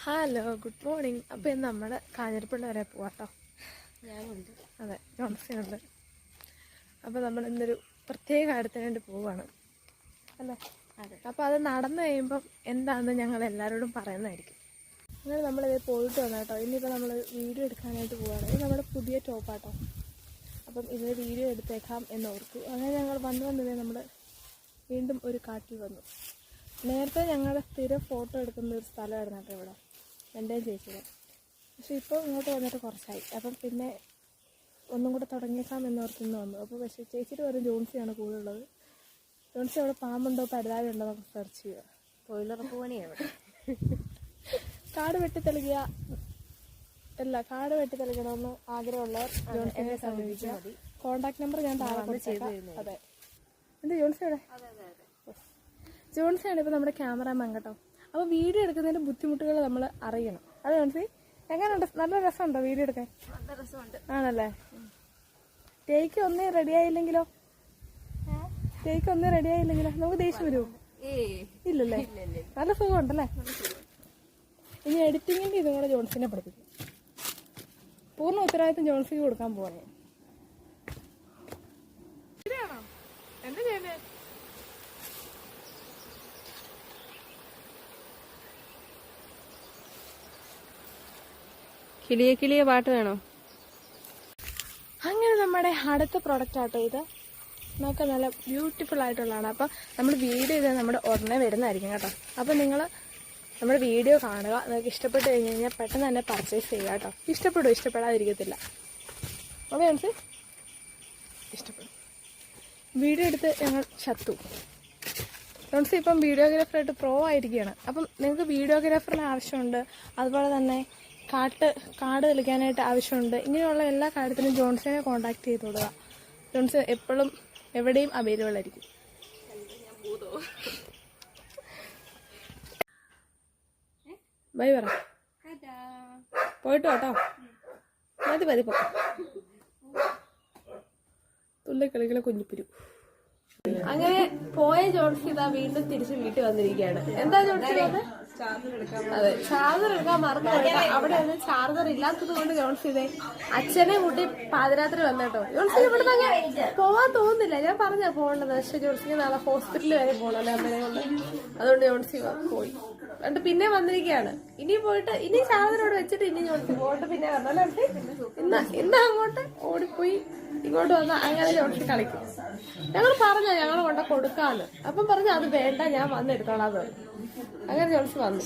Hello, good morning. അപ്പോൾ ഇന്ന് നമ്മൾ കാഞ്ഞിരപ്പള്ളി വരെ പോവാട്ടോ. ഞാനുണ്ട്. അതെ, ജോൺസിനുണ്ട്. അപ്പോൾ നമ്മൾ ഇന്നൊരു പ്രത്യേക കാര്യത്തിന് വേണ്ടി പോവുകയാണ് അല്ലേ? അതെ. അപ്പോൾ അത് നടന്നു കഴിയുമ്പം എന്താണെന്ന് ഞങ്ങൾ എല്ലാവരോടും പറയുന്നതായിരിക്കും. അങ്ങനെ നമ്മളിത് പോയിട്ട് വന്നു കേട്ടോ. ഇനിയിപ്പോൾ നമ്മൾ വീഡിയോ എടുക്കാനായിട്ട് പോവുകയാണ്. ഇത് നമ്മുടെ പുതിയ ടോപ്പാട്ടോ. അപ്പം ഇതിന് വീഡിയോ എടുത്തേക്കാം എന്നോർത്തു. അങ്ങനെ ഞങ്ങൾ വന്നതേ നമ്മൾ വീണ്ടും ഒരു കാട്ടിൽ വന്നു. നേരത്തെ ഞങ്ങളുടെ സ്ഥിരം ഫോട്ടോ എടുക്കുന്ന ഒരു സ്ഥലമായിരുന്നു കേട്ടോ ഇവിടെ, എൻ്റെയും ചേച്ചിയുടെ. പക്ഷെ ഇപ്പോൾ ഇങ്ങോട്ട് വന്നിട്ട് കുറച്ചായി. അപ്പം പിന്നെ ഒന്നും കൂടെ തുടങ്ങിയേക്കാം എന്നോർത്ത് ഇന്ന് വന്നു. അപ്പോൾ പക്ഷേ ചേച്ചിയുടെ പേര് ജോൺസിയാണ് കൂടുതലുള്ളത്. ജോൺസി അവിടെ പാമ്പുണ്ടോ പഴുതാഴി ഉണ്ടോ എന്നൊക്കെ സെർച്ച് ചെയ്യുക. തൊഴിലുറപ്പ് പണിയാണ്. കാട് വെട്ടിത്തെളിക്കുക അല്ല, കാട് വെട്ടിത്തെളിക്കണമെന്ന് ആഗ്രഹമുള്ളവർ ജോൺസിനെ സമീപിച്ചാൽ മതി. കോൺടാക്ട് നമ്പർ ഞാൻ താഴെ കൊടുത്തേക്കാം. അതെ, എന്ത് ജോൺസിയുടെ ജോൺസിയാണ് ഇപ്പോൾ നമ്മുടെ ക്യാമറാമാൻ കേട്ടോ. അപ്പോൾ വീഡിയോ എടുക്കുന്നതിൻ്റെ ബുദ്ധിമുട്ടുകൾ നമ്മൾ അറിയണം. അത് ജോൺസി എങ്ങനെയുണ്ട്? നല്ല രസമുണ്ടോ വീഡിയോ എടുക്കാൻ? നല്ല രസമുണ്ട്. ആണല്ലേ? ടേക്ക് ഒന്നേ റെഡി ആയില്ലെങ്കിലോ? ടേക്ക് ഒന്നേ റെഡി ആയില്ലെങ്കിലോ നമുക്ക് ദേഷ്യം വരുമോ? ഇല്ലല്ലേ? നല്ല സുഖമുണ്ടല്ലേ? ഇനി എഡിറ്റിങ്ങിൻ്റെ ഇതും കൂടെ ജോൺസിനെ പഠിപ്പിക്കും. പൂർണ്ണ ഉത്തരവാദിത്വം ജോൺസിക്ക് കൊടുക്കാൻ പോവാണ്. ശരിയാണോ? എന്താ ചെയ്യണ്ടേ? കിളിയെ കിളിയെ പാട്ട് വേണോ? അങ്ങനെ നമ്മുടെ അടുത്ത പ്രൊഡക്റ്റ് ആട്ടോ ഇത്. നമുക്ക് നല്ല ബ്യൂട്ടിഫുൾ ആയിട്ടുള്ളതാണ്. അപ്പം നമ്മൾ വീഡിയോ ചെയ്ത് നമ്മുടെ ഉടനെ വരുന്നതായിരിക്കും കേട്ടോ. അപ്പം നിങ്ങൾ നമ്മുടെ വീഡിയോ കാണുക. നിങ്ങൾക്ക് ഇഷ്ടപ്പെട്ട് കഴിഞ്ഞ് കഴിഞ്ഞാൽ പെട്ടെന്ന് തന്നെ പർച്ചേസ് ചെയ്യുക കേട്ടോ. ഇഷ്ടപ്പെടാതിരിക്കത്തില്ല. അപ്പോൾ ജോൺസി ഇഷ്ടപ്പെടും. വീഡിയോ എടുത്ത് ഞങ്ങൾ ചത്തു. ജോൺസി ഇപ്പം വീഡിയോഗ്രാഫറായിട്ട് പ്രോ ആയിരിക്കുകയാണ്. അപ്പം നിങ്ങൾക്ക് വീഡിയോഗ്രാഫറിന് ആവശ്യമുണ്ട്, അതുപോലെ തന്നെ കാട് തെളിക്കാനായിട്ട് ആവശ്യമുണ്ട്. ഇങ്ങനെയുള്ള എല്ലാ കാര്യത്തിനും ജോൺസിനെ കോൺടാക്ട് ചെയ്ത് കൊടുക്കുക. ജോൺസൺ എപ്പോഴും എവിടെയും അവൈലബിൾ ആയിരിക്കും. ബൈ പറ. പോയിട്ട് കേട്ടോ. മതി പോ. തുള്ളിക്കളികളെ കുഞ്ഞിപ്പിരു. അങ്ങനെ പോയ ജോൺസി ഇതാ വീണ്ടും തിരിച്ച് വീട്ടിൽ വന്നിരിക്കുകയാണ്. എന്താ ജോൺസി വന്നത്? അതെ, ചാർജർ എടുക്കാൻ മറന്നു പോയിട്ട് അവിടെ ഒന്ന് ചാർജർ ഇല്ലാത്തത് കൊണ്ട് ജോൺസി ഇതേ അച്ഛനെ കൂട്ടി പാതിരാത്രി വന്നേട്ടോ. ജോൺസി ഇവിടെ തന്നെ പോവാൻ തോന്നുന്നില്ല. ഞാൻ പറഞ്ഞാ പോകേണ്ടത്. പക്ഷെ ജോൺസിക്ക് നാളെ ഹോസ്പിറ്റലിൽ വരെ പോകണല്ലേ അമ്മനെ കൊണ്ട്. അതുകൊണ്ട് ജോൺസി പോയി എന്നിട്ട് പിന്നെ വന്നിരിക്കുകയാണ്. ഇനി പോയിട്ട് ഇനി ചാർജറോട് വെച്ചിട്ട് ഇനി ജോൺസി പോയിട്ട് പിന്നെ വരണല്ലേ ഇന്ന് അങ്ങോട്ട് ഓടിപ്പോയി ഇങ്ങോട്ട് വന്ന അങ്ങനെ ജോൺസി കളിക്കും. ഞങ്ങൾ പറഞ്ഞോ ഞങ്ങൾ കൊണ്ട കൊടുക്കാന്ന്. അപ്പം പറഞ്ഞു അത് വേണ്ട, ഞാൻ വന്നെടുത്തോളാന്ന് പറഞ്ഞു. അങ്ങനെ ജോൺസി വന്നു.